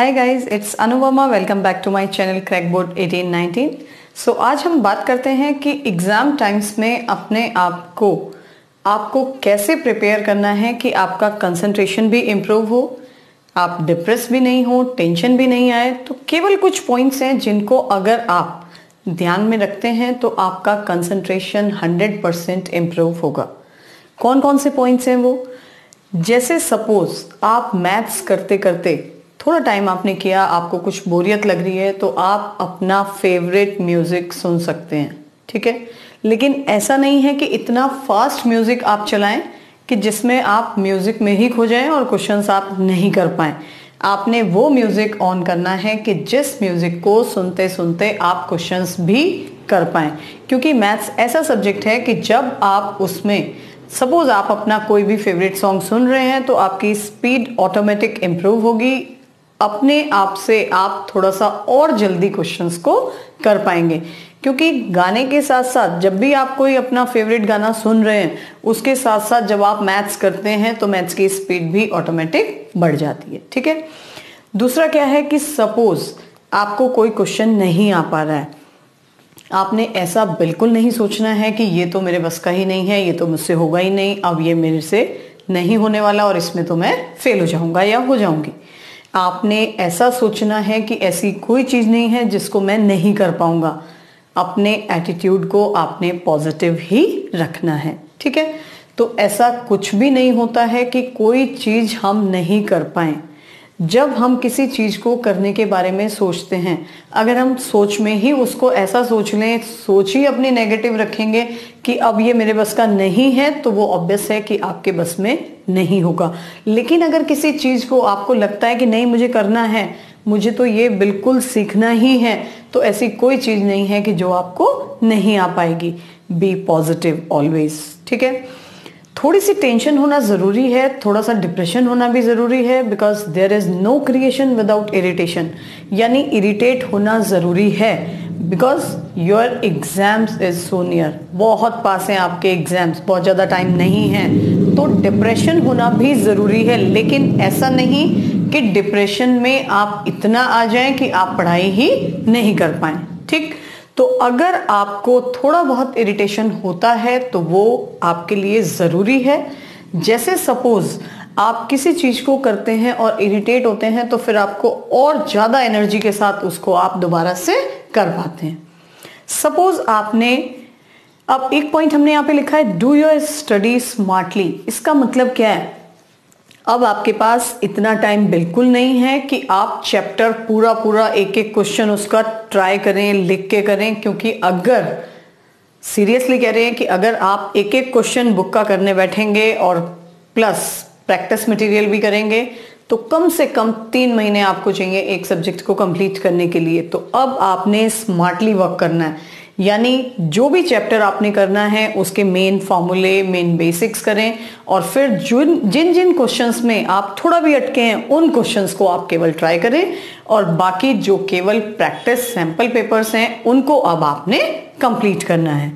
Hi guys, it's Anupama. Welcome back to my channel crackboard 1819। सो आज हम बात करते हैं कि एग्ज़ाम टाइम्स में अपने आपको कैसे प्रिपेयर करना है कि आपका कंसंट्रेशन भी इम्प्रूव हो, आप डिप्रेस भी नहीं हो, टेंशन भी नहीं आए। तो केवल कुछ पॉइंट्स हैं जिनको अगर आप ध्यान में रखते हैं तो आपका कंसंट्रेशन 100% इम्प्रूव होगा। कौन कौन से पॉइंट्स हैं वो? जैसे सपोज आप मैथ्स करते करते थोड़ा टाइम आपने किया, आपको कुछ बोरियत लग रही है, तो आप अपना फेवरेट म्यूजिक सुन सकते हैं, ठीक है। लेकिन ऐसा नहीं है कि इतना फास्ट म्यूजिक आप चलाएं कि जिसमें आप म्यूजिक में ही खो जाएं और क्वेश्चंस आप नहीं कर पाएं। आपने वो म्यूजिक ऑन करना है कि जिस म्यूजिक को सुनते सुनते आप क्वेश्चंस भी कर पाएं, क्योंकि मैथ्स ऐसा सब्जेक्ट है कि जब आप उसमें सपोज आप अपना कोई भी फेवरेट सॉन्ग सुन रहे हैं तो आपकी स्पीड ऑटोमेटिक इम्प्रूव होगी। अपने आप से आप थोड़ा सा और जल्दी क्वेश्चंस को कर पाएंगे, क्योंकि गाने के साथ साथ जब भी आप कोई अपना फेवरेट गाना सुन रहे हैं उसके साथ साथ जब आप मैथ्स करते हैं तो मैथ्स की स्पीड भी ऑटोमेटिक बढ़ जाती है, ठीक है। दूसरा क्या है कि सपोज आपको कोई क्वेश्चन नहीं आ पा रहा है, आपने ऐसा बिल्कुल नहीं सोचना है कि ये तो मेरे बस का ही नहीं है, ये तो मुझसे होगा ही नहीं, अब ये मेरे से नहीं होने वाला और इसमें तो मैं फेल हो जाऊंगा या हो जाऊंगी। आपने ऐसा सोचना है कि ऐसी कोई चीज़ नहीं है जिसको मैं नहीं कर पाऊंगा। अपने एटीट्यूड को आपने पॉजिटिव ही रखना है, ठीक है। तो ऐसा कुछ भी नहीं होता है कि कोई चीज़ हम नहीं कर पाएं। जब हम किसी चीज़ को करने के बारे में सोचते हैं, अगर हम सोच में ही उसको ऐसा सोच लें, सोच ही अपनी नेगेटिव रखेंगे कि अब ये मेरे बस का नहीं है, तो वो ऑब्वियस है कि आपके बस में नहीं होगा। लेकिन अगर किसी चीज़ को आपको लगता है कि नहीं मुझे करना है, मुझे तो ये बिल्कुल सीखना ही है, तो ऐसी कोई चीज़ नहीं है कि जो आपको नहीं आ पाएगी। बी पॉजिटिव ऑलवेज, ठीक है। थोड़ी सी टेंशन होना ज़रूरी है, थोड़ा सा डिप्रेशन होना भी ज़रूरी है, because there is no creation without irritation. यानी इरिटेट होना ज़रूरी है, because your exams is so near. बहुत पास हैं आपके एग्जाम्स, बहुत ज़्यादा टाइम नहीं है, तो डिप्रेशन होना भी ज़रूरी है। लेकिन ऐसा नहीं कि डिप्रेशन में आप इतना आ जाएं कि आप पढ़ाई ही नहीं कर पाएं, ठीक। तो अगर आपको थोड़ा बहुत इरिटेशन होता है तो वो आपके लिए ज़रूरी है। जैसे सपोज आप किसी चीज़ को करते हैं और इरिटेट होते हैं तो फिर आपको और ज़्यादा एनर्जी के साथ उसको आप दोबारा से कर पाते हैं। सपोज आपने, अब एक पॉइंट हमने यहाँ पे लिखा है डू योर स्टडी स्मार्टली। इसका मतलब क्या है? अब आपके पास इतना टाइम बिल्कुल नहीं है कि आप चैप्टर पूरा एक एक क्वेश्चन उसका ट्राई करें, लिख के करें, क्योंकि अगर सीरियसली कह रहे हैं कि अगर आप एक एक क्वेश्चन बुक का करने बैठेंगे और प्लस प्रैक्टिस मटेरियल भी करेंगे तो कम से कम 3 महीने आपको चाहिए एक सब्जेक्ट को कंप्लीट करने के लिए। तो अब आपने स्मार्टली वर्क करना है, यानी जो भी चैप्टर आपने करना है उसके मेन फॉर्मूले, मेन बेसिक्स करें, और फिर जिन जिन क्वेश्चंस में आप थोड़ा भी अटके हैं उन क्वेश्चंस को आप केवल ट्राई करें, और बाकी जो केवल प्रैक्टिस सैंपल पेपर्स हैं उनको अब आपने कंप्लीट करना है।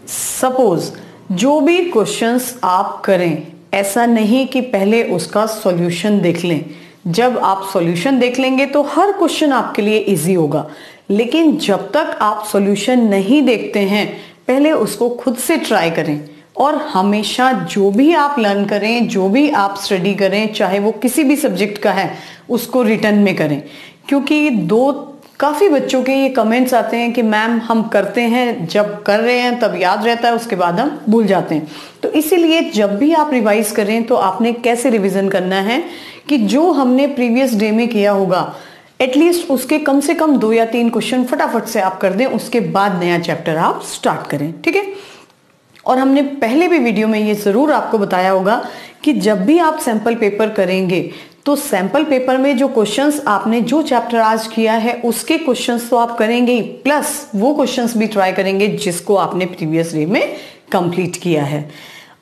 सपोज जो भी क्वेश्चंस आप करें, ऐसा नहीं कि पहले उसका सॉल्यूशन देख लें। जब आप सॉल्यूशन देख लेंगे तो हर क्वेश्चन आपके लिए इजी होगा, लेकिन जब तक आप सॉल्यूशन नहीं देखते हैं पहले उसको खुद से ट्राई करें। और हमेशा जो भी आप लर्न करें, जो भी आप स्टडी करें, चाहे वो किसी भी सब्जेक्ट का है, उसको रिटर्न में करें। क्योंकि काफ़ी बच्चों के ये कमेंट्स आते हैं कि मैम हम करते हैं, जब कर रहे हैं तब याद रहता है, उसके बाद हम भूल जाते हैं। तो इसीलिए जब भी आप रिवाइज करें तो आपने कैसे रिवीजन करना है कि जो हमने प्रीवियस डे में किया होगा एटलीस्ट उसके कम से कम 2 या 3 क्वेश्चन फटाफट से आप कर दें, उसके बाद नया चैप्टर आप स्टार्ट करें, ठीक है। और हमने पहले भी वीडियो में ये ज़रूर आपको बताया होगा कि जब भी आप सैंपल पेपर करेंगे तो सैंपल पेपर में जो क्वेश्चंस आपने जो चैप्टर आज किया है उसके क्वेश्चंस तो आप करेंगे ही, प्लस वो क्वेश्चंस भी ट्राई करेंगे जिसको आपने प्रीवियस डे में कंप्लीट किया है।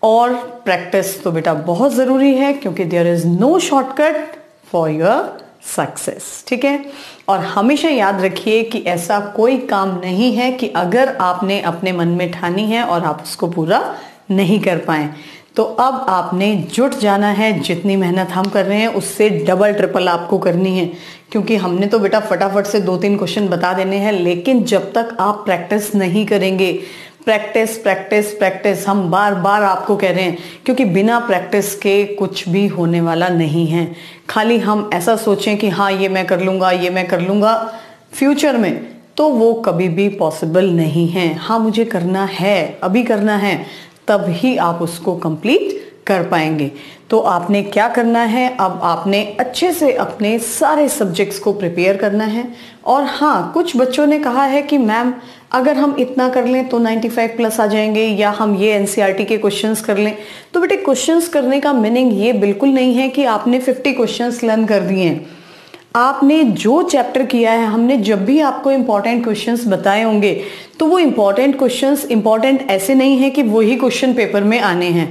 और प्रैक्टिस तो बेटा बहुत ज़रूरी है, क्योंकि there is no shortcut for your success, ठीक है। और हमेशा याद रखिए कि ऐसा कोई काम नहीं है कि अगर आपने अपने मन में ठानी है और आप उसको पूरा नहीं कर पाए तो अब आपने जुट जाना है, जितनी मेहनत हम कर रहे हैं उससे डबल ट्रिपल आपको करनी है, क्योंकि हमने तो बेटा फटाफट से 2-3 क्वेश्चन बता देने हैं, लेकिन जब तक आप प्रैक्टिस नहीं करेंगे, प्रैक्टिस प्रैक्टिस प्रैक्टिस हम बार बार आपको कह रहे हैं, क्योंकि बिना प्रैक्टिस के कुछ भी होने वाला नहीं है। खाली हम ऐसा सोचें कि हाँ ये मैं कर लूँगा, ये मैं कर लूँगा फ्यूचर में, तो वो कभी भी पॉसिबल नहीं है। हाँ मुझे करना है, अभी करना है, तब ही आप उसको कंप्लीट कर पाएंगे। तो आपने क्या करना है, अब आपने अच्छे से अपने सारे सब्जेक्ट्स को प्रिपेयर करना है। और हाँ, कुछ बच्चों ने कहा है कि मैम अगर हम इतना कर लें तो 95 प्लस आ जाएंगे, या हम ये एनसीईआरटी के क्वेश्चंस कर लें। तो बेटे क्वेश्चंस करने का मीनिंग ये बिल्कुल नहीं है कि आपने 50 क्वेश्चंस लर्न कर दिए हैं। आपने जो चैप्टर किया है, हमने जब भी आपको इंपॉर्टेंट क्वेश्चंस बताए होंगे, तो वो इंपॉर्टेंट क्वेश्चंस इंपॉर्टेंट ऐसे नहीं है कि वही क्वेश्चन पेपर में आने हैं।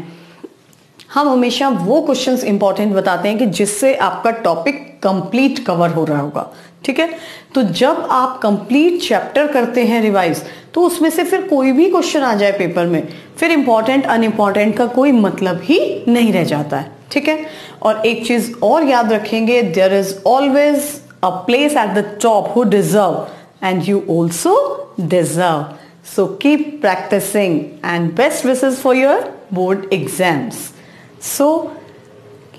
हम हमेशा वो क्वेश्चंस इंपॉर्टेंट बताते हैं कि जिससे आपका टॉपिक कंप्लीट कवर हो रहा होगा। ठीक है, तो जब आप कंप्लीट चैप्टर करते हैं रिवाइज, तो उसमें से फिर कोई भी क्वेश्चन आ जाए पेपर में, फिर इंपॉर्टेंट अनइम्पॉर्टेंट का कोई मतलब ही नहीं रह जाता है। ठीक है, और एक चीज और याद रखेंगे, there is always a place at the top who deserve, and you also deserve. So keep practising and best wishes for your board exams. So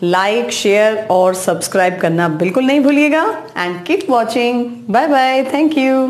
like, share और सब्सक्राइब करना बिल्कुल नहीं भूलिएगा, and keep watching. Bye bye, thank you.